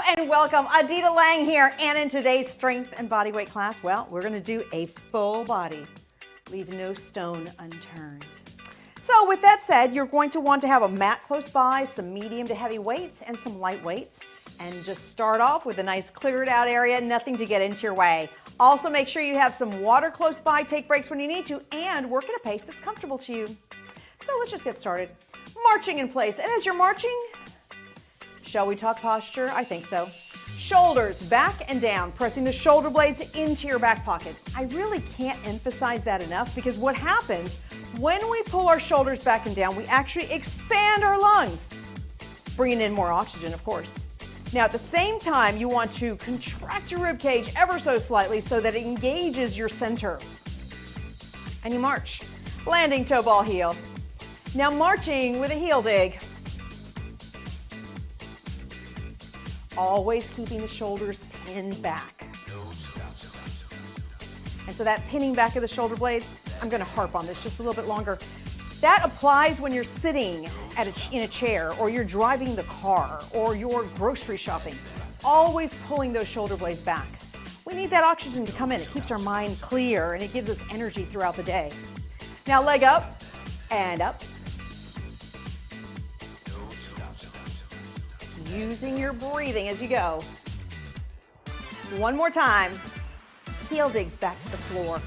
Hello and welcome. Adita Lang here, and in today's strength and bodyweight class, well, we're going to do a full body, leave no stone unturned. So with that said, you're going to want to have a mat close by, some medium to heavy weights and some light weights, and just start off with a nice cleared out area, nothing to get into your way. Also make sure you have some water close by, take breaks when you need to, and work at a pace that's comfortable to you. So let's just get started. Marching in place, and as you're marching, shall we talk posture? I think so. Shoulders back and down, pressing the shoulder blades into your back pockets. I really can't emphasize that enough because what happens when we pull our shoulders back and down, we actually expand our lungs, bringing in more oxygen, of course. Now, at the same time, you want to contract your rib cage ever so slightly so that it engages your center. And you march, landing toe ball heel. Now marching with a heel dig. Always keeping the shoulders pinned back. And so that pinning back of the shoulder blades, I'm going to harp on this just a little bit longer. That applies when you're sitting in a chair, or you're driving the car, or you're grocery shopping. Always pulling those shoulder blades back. We need that oxygen to come in. It keeps our mind clear and it gives us energy throughout the day. Now leg up and up. Using your breathing as you go. One more time. Heel digs back to the floor.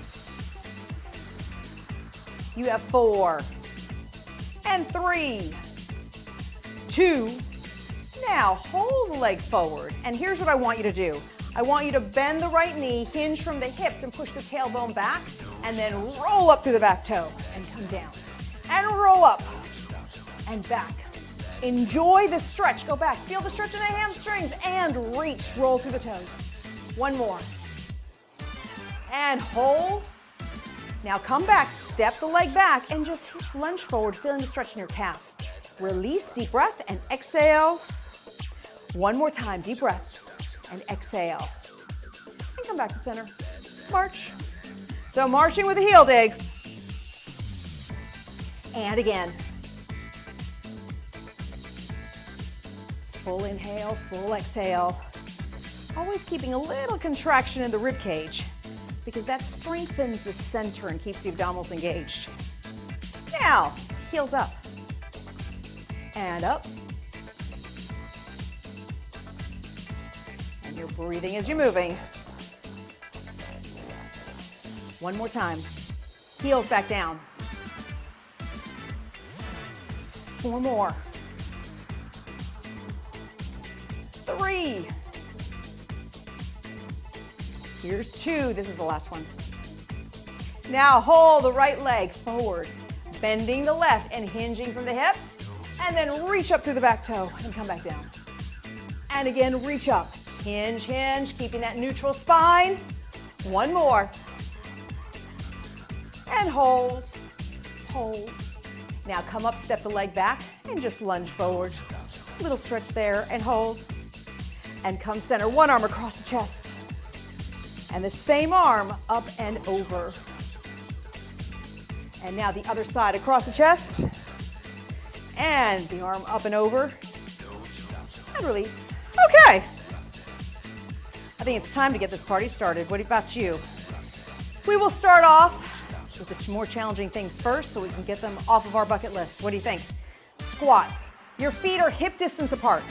You have 4 and 3, 2. Now hold the leg forward. And here's what I want you to do. I want you to bend the right knee, hinge from the hips, and push the tailbone back, and then roll up through the back toe and come down. And roll up and back. Enjoy the stretch. Go back. Feel the stretch in the hamstrings and reach. Roll through the toes. One more. And hold. Now come back. Step the leg back and just lunge forward, feeling the stretch in your calf. Release. Deep breath and exhale. One more time. Deep breath and exhale. And come back to center. March. So marching with a heel dig. And again. Full inhale, full exhale. Always keeping a little contraction in the rib cage because that strengthens the center and keeps the abdominals engaged. Now, heels up and up. And you're breathing as you're moving. One more time. Heels back down. 4 more. 3. Here's 2. This is the last one. Now hold the right leg forward, bending the left and hinging from the hips, and then reach up through the back toe and come back down. And again, reach up. Hinge, hinge, keeping that neutral spine. 1 more. And hold, hold. Now come up, step the leg back, and just lunge forward. Little stretch there, and hold. And come center, one arm across the chest. And the same arm up and over. And now the other side across the chest. And the arm up and over. And release. Okay. I think it's time to get this party started. What about you? We will start off with the more challenging things first so we can get them off of our bucket list. What do you think? Squats. Your feet are hip distance apart.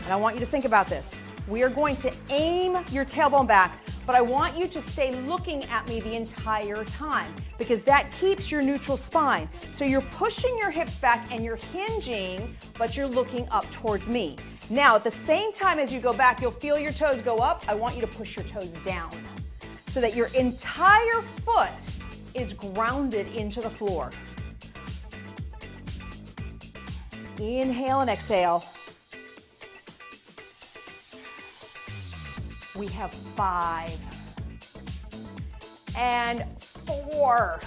And I want you to think about this. We are going to aim your tailbone back, but I want you to stay looking at me the entire time because that keeps your neutral spine. So you're pushing your hips back and you're hinging, but you're looking up towards me. Now, at the same time as you go back, you'll feel your toes go up. I want you to push your toes down so that your entire foot is grounded into the floor. Inhale and exhale. We have 5 and 4,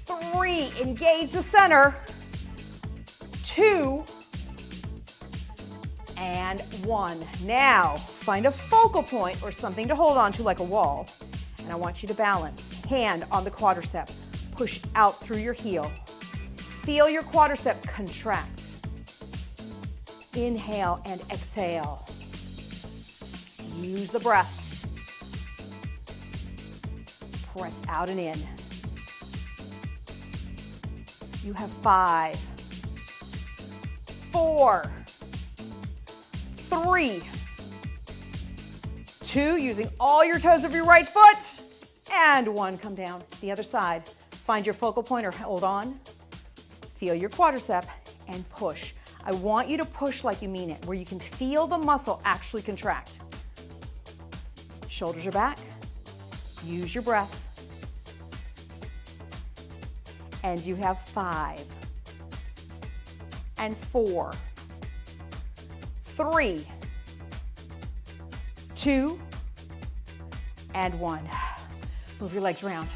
3, engage the center, 2, and 1. Now, find a focal point or something to hold on to like a wall, and I want you to balance. Hand on the quadricep, push out through your heel. Feel your quadricep contract. Inhale and exhale. Use the breath. Press out and in. You have 5, 4, 3, 2, using all your toes of your right foot, and 1, come down. The other side. Find your focal point or hold on. Feel your quadricep and push. I want you to push like you mean it, where you can feel the muscle actually contract. Shoulders are back. Use your breath. And you have 5, and 4, 3, 2, and 1. Move your legs around.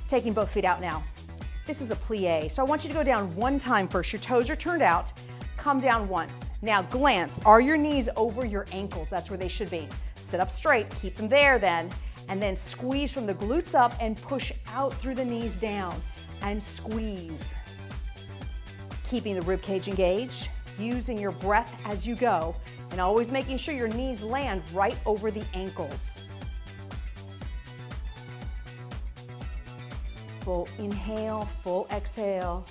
Taking both feet out now. This is a plie, so I want you to go down one time first. Your toes are turned out. Come down once. Now glance. Are your knees over your ankles? That's where they should be. Sit up straight. Keep them there then. And then squeeze from the glutes up and push out through the knees down. And squeeze. Keeping the rib cage engaged. Using your breath as you go. And always making sure your knees land right over the ankles. Full inhale, full exhale.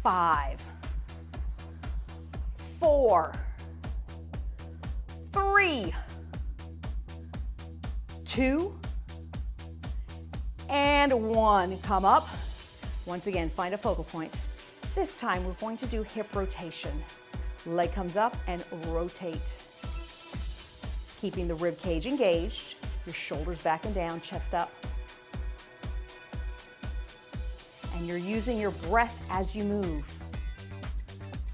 5, 4, 3, 2, and 1. Come up. Once again, find a focal point. This time we're going to do hip rotation. Leg comes up and rotate. Keeping the rib cage engaged. Your shoulders back and down, chest up. And you're using your breath as you move.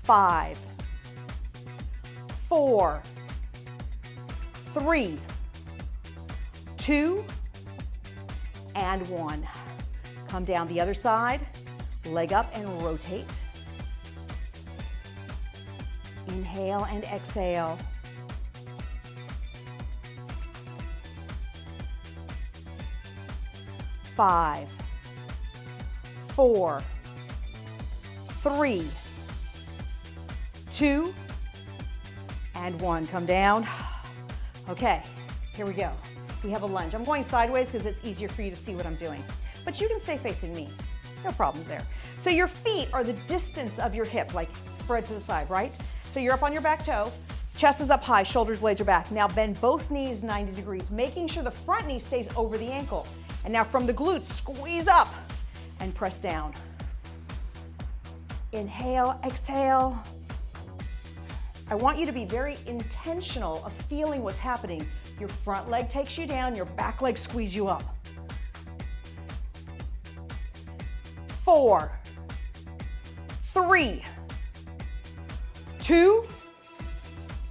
5, 4, 3, 2, and 1. Come down the other side, leg up and rotate. Inhale and exhale. 5, 4, 3, 2, and 1. Come down. Okay, here we go. We have a lunge. I'm going sideways because it's easier for you to see what I'm doing. But you can stay facing me. No problems there. So your feet are the distance of your hip, like spread to the side, right? So you're up on your back toe, chest is up high, shoulders, blades are back. Now bend both knees 90 degrees, making sure the front knee stays over the ankle. And now from the glutes, squeeze up and press down. Inhale, exhale. I want you to be very intentional of feeling what's happening. Your front leg takes you down, your back leg squeeze you up. 4, 3, 2,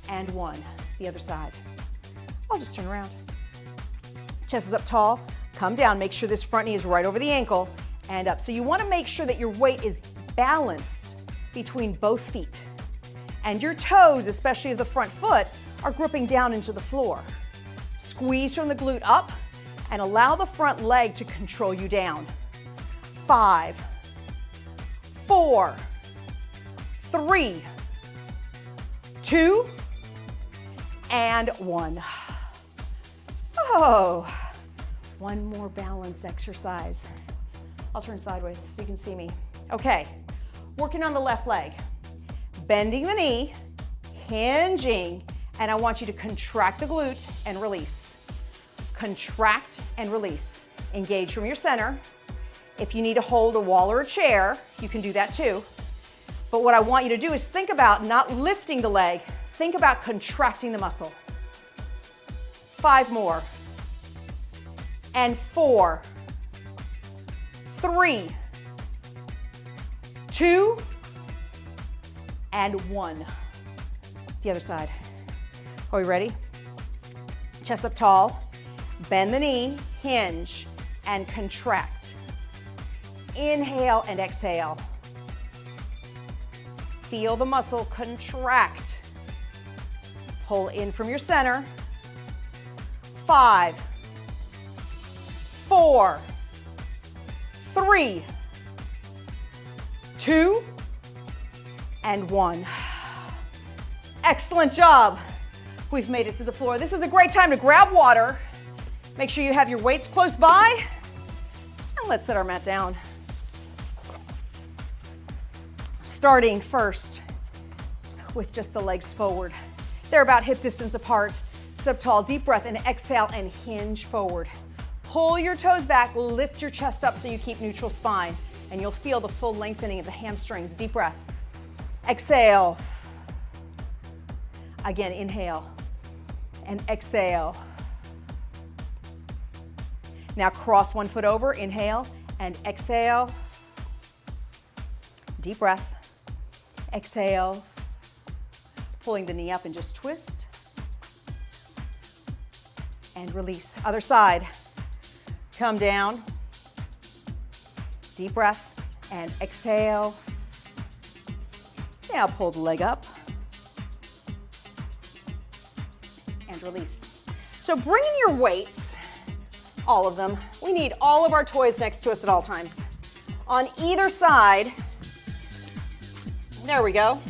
and 1. The other side. I'll just turn around. Chest is up tall. Come down. Make sure this front knee is right over the ankle and up. So you want to make sure that your weight is balanced between both feet. And your toes, especially of the front foot, are gripping down into the floor. Squeeze from the glute up and allow the front leg to control you down. 5, 4, 3, 2, and 1. Oh, one more balance exercise. I'll turn sideways so you can see me. Okay, working on the left leg. Bending the knee, hinging, and I want you to contract the glute and release. Contract and release. Engage from your center. If you need to hold a wall or a chair, you can do that too. But what I want you to do is think about not lifting the leg, think about contracting the muscle. 5 more. And 4, 3, 2, and 1. The other side. Are we ready? Chest up tall. Bend the knee, hinge, and contract. Inhale and exhale. Feel the muscle contract. Pull in from your center. 5, 4, 3, 2, and 1. Excellent job. We've made it to the floor. This is a great time to grab water. Make sure you have your weights close by. And let's set our mat down. Starting first with just the legs forward. They're about hip distance apart. Sit up tall, deep breath, and exhale and hinge forward. Pull your toes back, lift your chest up so you keep neutral spine, and you'll feel the full lengthening of the hamstrings. Deep breath. Exhale. Again, inhale and exhale. Now cross one foot over, inhale and exhale. Deep breath. Exhale. Pulling the knee up and just twist. And release. Other side. Come down. Deep breath and exhale. Now pull the leg up. And release. So bring in your weights, all of them. We need all of our toys next to us at all times. On either side. There we go.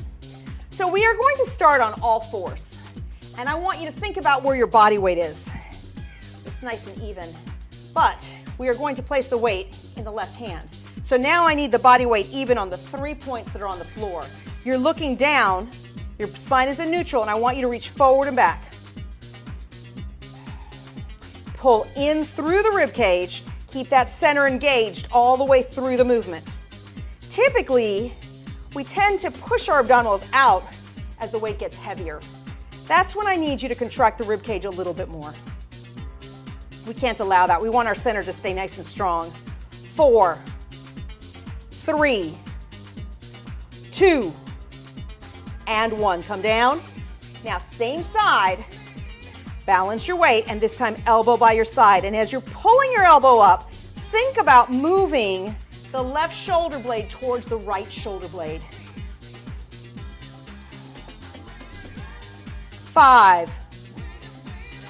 So we are going to start on all fours. And I want you to think about where your body weight is. It's nice and even. But we are going to place the weight in the left hand. So now I need the body weight even on the 3 points that are on the floor. You're looking down, your spine is in neutral, and I want you to reach forward and back. Pull in through the rib cage, keep that center engaged all the way through the movement. Typically, we tend to push our abdominals out as the weight gets heavier. That's when I need you to contract the rib cage a little bit more. We can't allow that. We want our center to stay nice and strong. 4, 3, 2, and 1. Come down. Now, same side. Balance your weight, and this time elbow by your side. And as you're pulling your elbow up, think about moving the left shoulder blade towards the right shoulder blade. 5,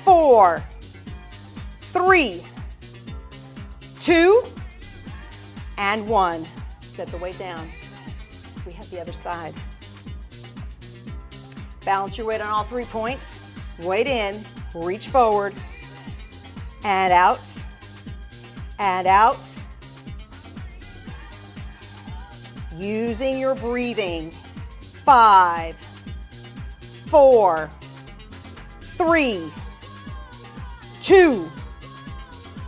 4, 3, 2, and 1. Set the weight down. We have the other side. Balance your weight on all 3 points. Weight in, reach forward, and out, and out. Using your breathing. 5, 4, 3, 2,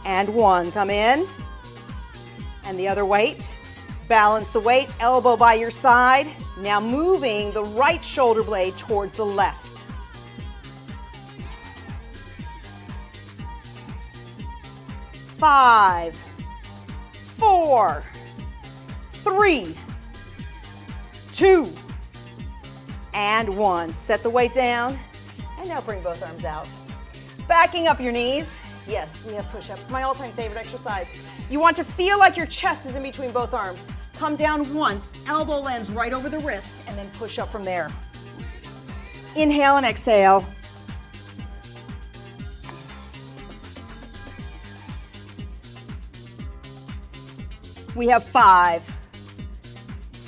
and 1. Come in. And the other weight. Balance the weight, elbow by your side. Now moving the right shoulder blade towards the left. 5, 4, 3, 2, and 1. Set the weight down. And now bring both arms out. Backing up your knees. Yes, we have push-ups. My all-time favorite exercise. You want to feel like your chest is in between both arms. Come down once, elbow lands right over the wrist, and then push up from there. Inhale and exhale. We have 5,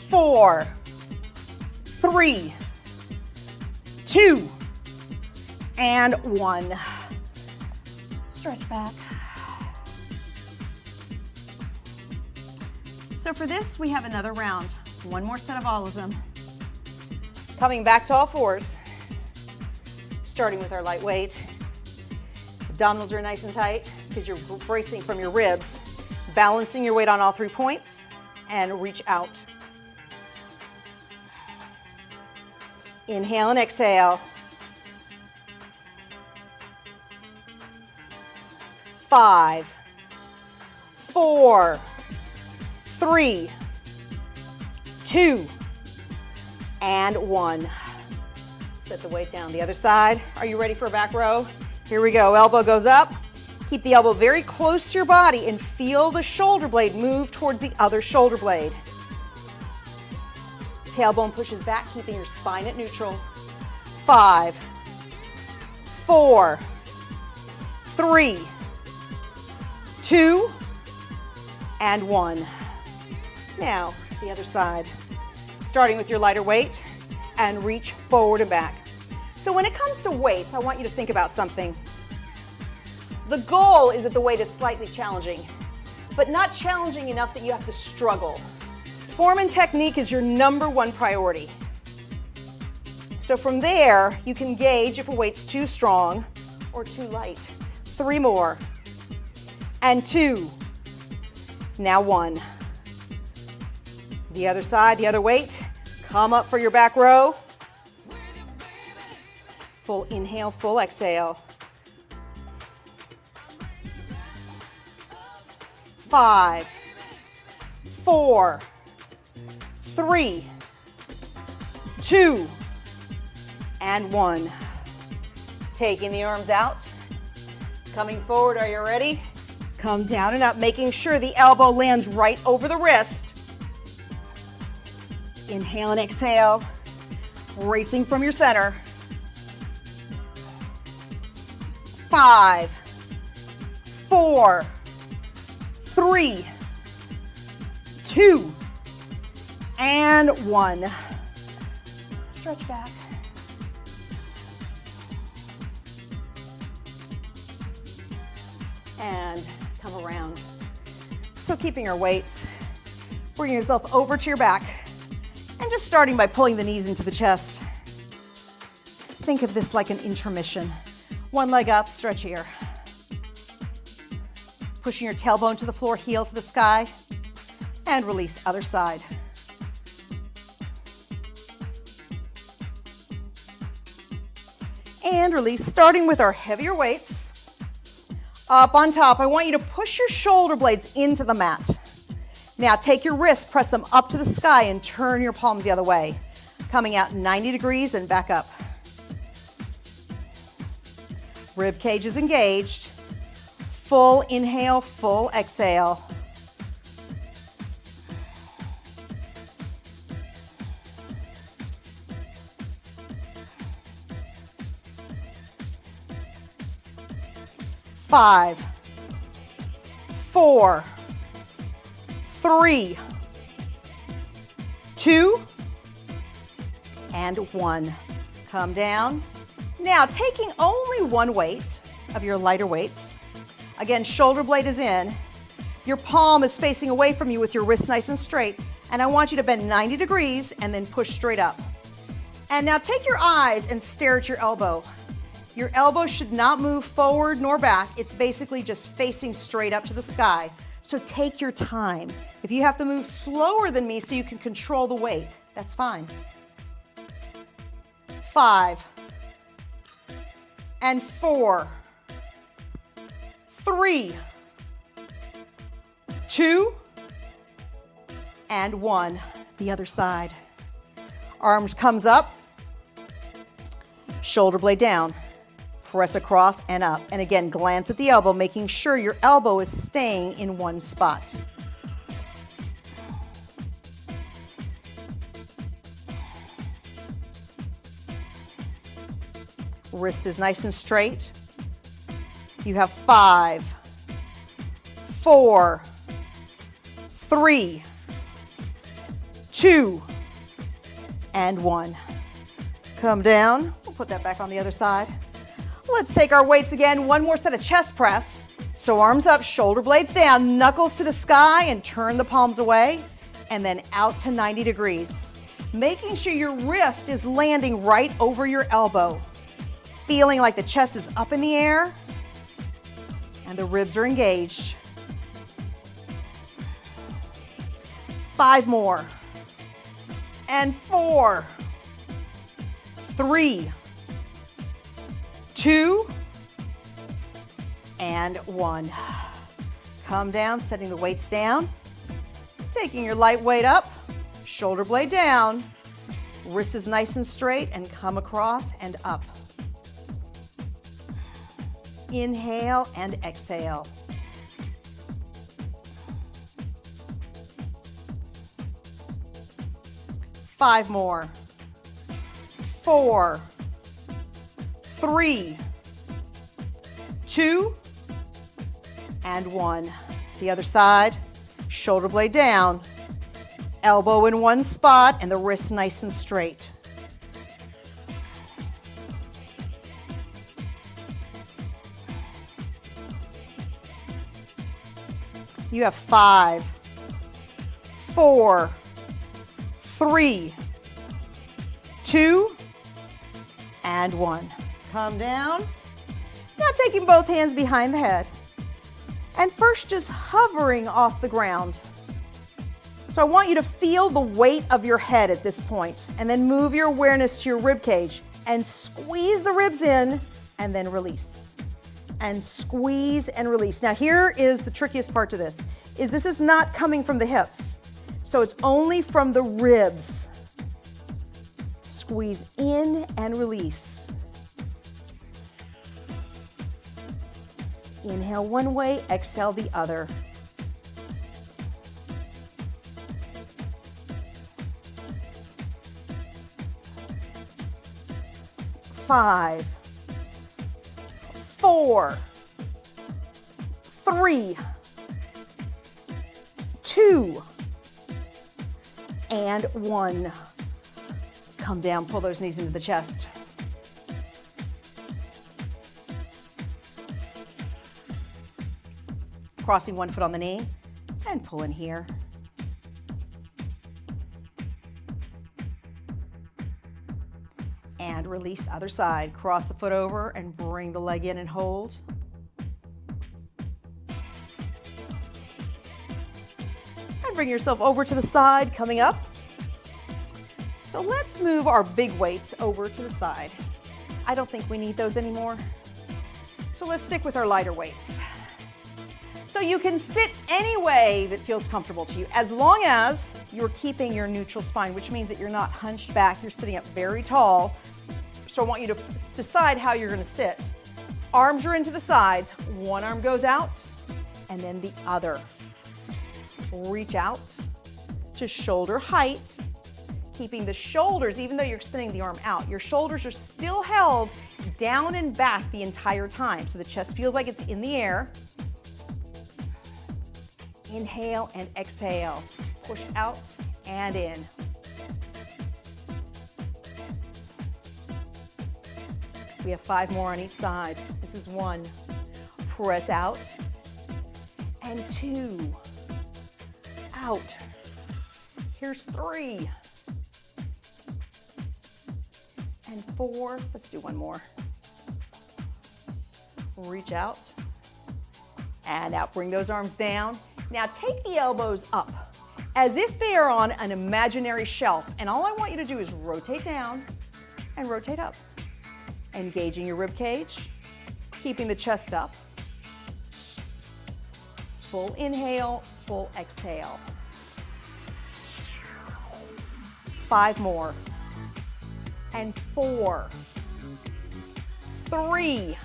4, 3, 2, and 1. Stretch back. So for this, we have another round. One more set of all of them. Coming back to all fours. Starting with our light weight. Abdominals are nice and tight because you're bracing from your ribs. Balancing your weight on all 3 points and reach out. Inhale and exhale. 5, 4, 3, 2, and 1. Set the weight down. The other side. Are you ready for a back row? Here we go. Elbow goes up. Keep the elbow very close to your body and feel the shoulder blade move towards the other shoulder blade. Tailbone pushes back, keeping your spine at neutral. 5, 4, 3, 2, and 1. Now, the other side. starting with your lighter weight, and reach forward and back. So when it comes to weights, I want you to think about something. The goal is that the weight is slightly challenging, but not challenging enough that you have to struggle. Form and technique is your #1 priority. So from there, you can gauge if a weight's too strong or too light. 3 more, and 2, now 1. The other side, the other weight, come up for your back row. Full inhale, full exhale. 5, 4, 3, 2, and 1. Taking the arms out, coming forward. Are you ready? Come down and up, making sure the elbow lands right over the wrist. Inhale and exhale, racing from your center. 5, 4, 3, 2, and 1. Stretch back. And come around. So keeping your weights, bringing yourself over to your back, and just starting by pulling the knees into the chest. Think of this like an intermission. One leg up, stretch here. Pushing your tailbone to the floor, heel to the sky, and release, other side. And release, starting with our heavier weights. Up on top, I want you to push your shoulder blades into the mat. Now take your wrists, press them up to the sky, and turn your palms the other way. Coming out 90 degrees and back up. Rib cage is engaged. Full inhale, full exhale. Five, 4, 3, 2, and 1. Come down. Now, taking only one weight of your lighter weights, again, shoulder blade is in, your palm is facing away from you with your wrist nice and straight, and I want you to bend 90 degrees and then push straight up. And now take your eyes and stare at your elbow. Your elbow should not move forward nor back. It's basically just facing straight up to the sky. So take your time. If you have to move slower than me so you can control the weight, that's fine. 5, and 4, 3, 2, and 1. The other side. Arms comes up, shoulder blade down. Press across and up. And again, glance at the elbow, making sure your elbow is staying in one spot. Wrist is nice and straight. You have 5, 4, 3, 2, and 1. Come down. We'll put that back on the other side. Let's take our weights again. One more set of chest press. So arms up, shoulder blades down, knuckles to the sky, and turn the palms away, and then out to 90 degrees. Making sure your wrist is landing right over your elbow. Feeling like the chest is up in the air, and the ribs are engaged. 5 more. And 4, 3, 2, and 1. Come down, setting the weights down. Taking your light weight up, shoulder blade down. Wrist is nice and straight, and come across and up. Inhale and exhale. Five more. 4, 3, 2, and 1. The other side, shoulder blade down. Elbow in one spot and the wrist nice and straight. You have 5, 4, 3, 2, and 1. Come down. Now taking both hands behind the head. And first just hovering off the ground. So I want you to feel the weight of your head at this point, and then move your awareness to your rib cage and squeeze the ribs in and then release. And squeeze and release. Now here is the trickiest part to this, is this is not coming from the hips. So it's only from the ribs. Squeeze in and release. Inhale one way, exhale the other. Five, 4, 3, 2, and 1. Come down, pull those knees into the chest. Crossing one foot on the knee and pull in here. And release other side. Cross the foot over and bring the leg in and hold. And bring yourself over to the side, coming up. So let's move our big weights over to the side. I don't think we need those anymore. So let's stick with our lighter weights. So you can sit any way that feels comfortable to you, as long as you're keeping your neutral spine, which means that you're not hunched back, you're sitting up very tall. So I want you to decide how you're going to sit. Arms are into the sides, one arm goes out, and then the other. Reach out to shoulder height, keeping the shoulders, even though you're extending the arm out, your shoulders are still held down and back the entire time. So the chest feels like it's in the air. Inhale and exhale. Push out and in. We have 5 more on each side. This is 1. Press out. And 2. Out. Here's 3. And 4. Let's do one more. Reach out. And out. Bring those arms down. Now take the elbows up as if they are on an imaginary shelf. And all I want you to do is rotate down and rotate up. Engaging your rib cage, keeping the chest up. Full inhale, full exhale. 5 more. And 4. 3.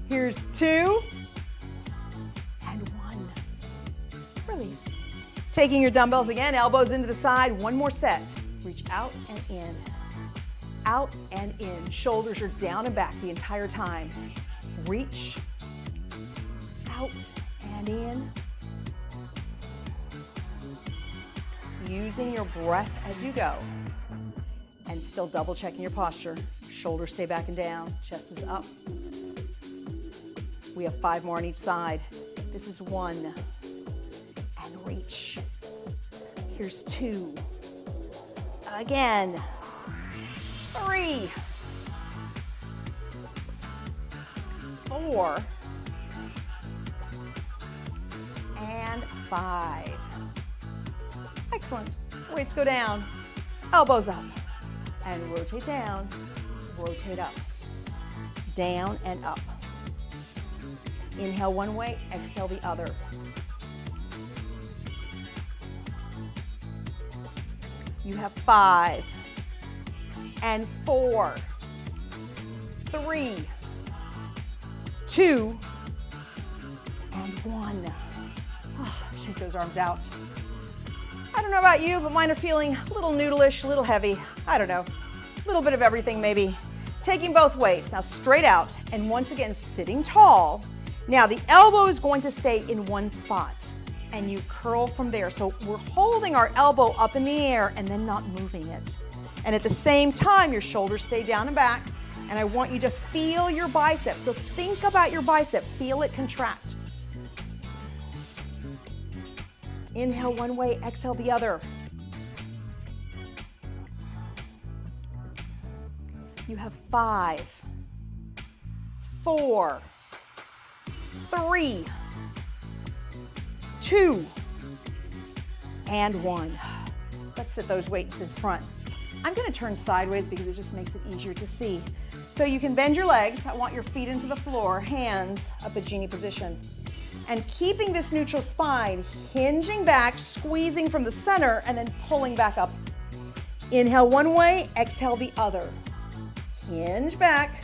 Here's 2. Release. Taking your dumbbells again, elbows into the side, one more set. Reach out and in, out and in. Shoulders are down and back the entire time. Reach, out and in. Using your breath as you go. And still double checking your posture. Shoulders stay back and down, chest is up. We have 5 more on each side. This is 1. Reach. Here's 2. Again. 3. 4. And 5. Excellent. Weights go down. Elbows up. And rotate down. Rotate up. Down and up. Inhale one way, exhale the other. You have 5 and 4, 3, 2, and 1. Oh, shake those arms out. I don't know about you, but mine are feeling a little noodleish, a little heavy. I don't know, a little bit of everything maybe. Taking both weights, now straight out, and once again sitting tall. Now the elbow is going to stay in one spot, and you curl from there. So we're holding our elbow up in the air and then not moving it. And at the same time, your shoulders stay down and back, and I want you to feel your bicep. So think about your bicep, feel it contract. Inhale one way, exhale the other. You have 5, 4, 3, 2, and 1. Let's set those weights in front. I'm going to turn sideways because it just makes it easier to see. So you can bend your legs. I want your feet into the floor, hands up at genie position. And keeping this neutral spine, hinging back, squeezing from the center, and then pulling back up. Inhale one way, exhale the other. Hinge back.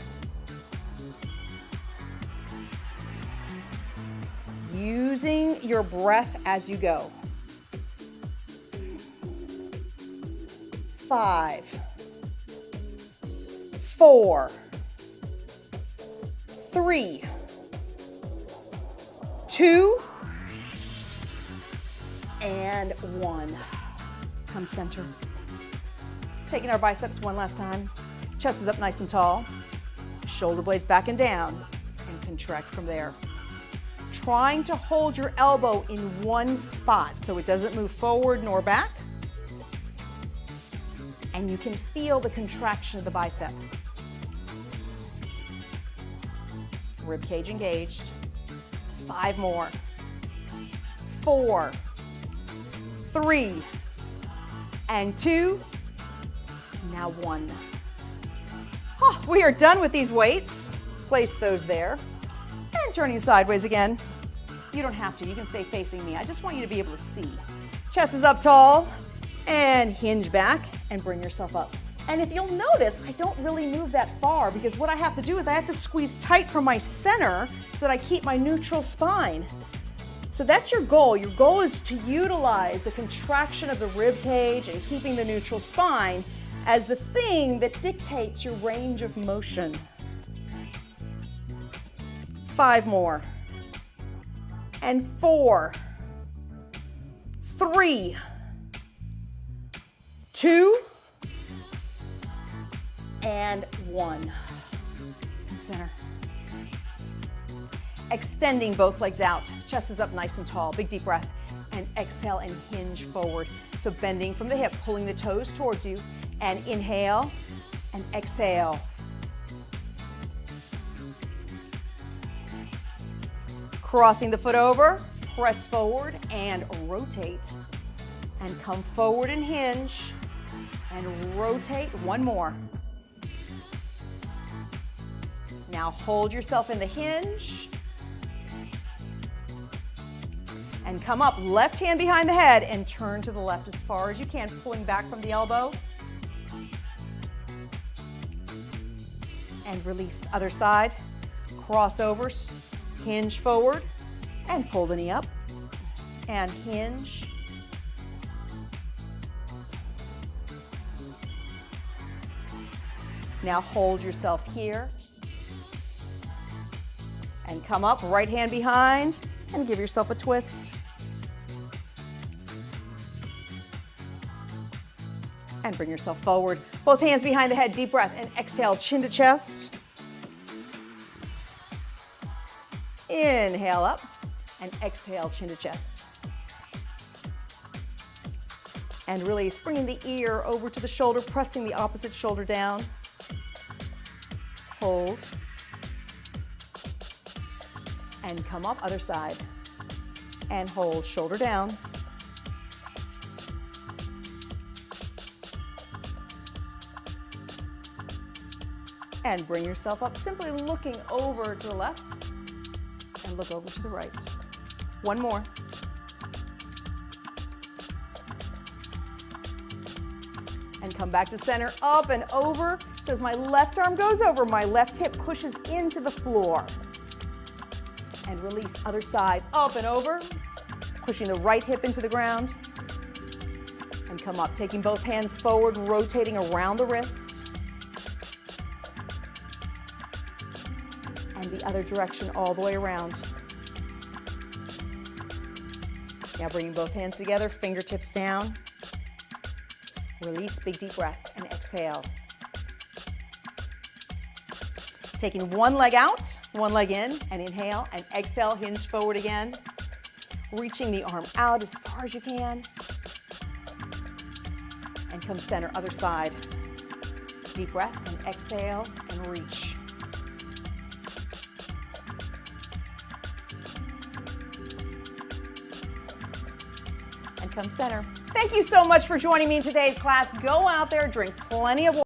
Using your breath as you go. 5, 4, 3, 2, and 1. Come center. Taking our biceps one last time. Chest is up nice and tall. Shoulder blades back and down, and contract from there. Trying to hold your elbow in one spot so it doesn't move forward nor back. And you can feel the contraction of the bicep. Rib cage engaged. 5 more. 4, 3, and 2. Now 1. Oh, we are done with these weights. Place those there. And turning sideways again. You don't have to. You can stay facing me. I just want you to be able to see. Chest is up tall. And hinge back and bring yourself up. And if you'll notice, I don't really move that far because what I have to do is I have to squeeze tight from my center so that I keep my neutral spine. So that's your goal. Your goal is to utilize the contraction of the rib cage and keeping the neutral spine as the thing that dictates your range of motion. 5 more. And 4, 3, 2, and 1. Come center. Extending both legs out. Chest is up nice and tall. Big deep breath. And exhale and hinge forward. So bending from the hip, pulling the toes towards you. And inhale and exhale. Crossing the foot over, press forward and rotate. And come forward and hinge. And rotate. 1 more. Now hold yourself in the hinge. And come up, left hand behind the head and turn to the left as far as you can, pulling back from the elbow. And release, other side. Cross over, hinge forward, and pull the knee up. And hinge. Now hold yourself here. And come up, right hand behind, and give yourself a twist. And bring yourself forward. Both hands behind the head, deep breath, and exhale, chin to chest. Inhale up, and exhale, chin to chest. And release, bringing the ear over to the shoulder, pressing the opposite shoulder down. Hold. And come up, other side. And hold, shoulder down. And bring yourself up, simply looking over to the left and look over to the right. 1 more. And come back to center, up and over. So as my left arm goes over, my left hip pushes into the floor. And release, other side, up and over, pushing the right hip into the ground. And come up, taking both hands forward, rotating around the wrist. And the other direction all the way around. Now bringing both hands together, fingertips down. Release, big deep breath, and exhale. Taking one leg out, one leg in, and inhale, and exhale, hinge forward again. Reaching the arm out as far as you can. And come center, other side. Deep breath, and exhale, and reach. And come center. Thank you so much for joining me in today's class. Go out there, drink plenty of water.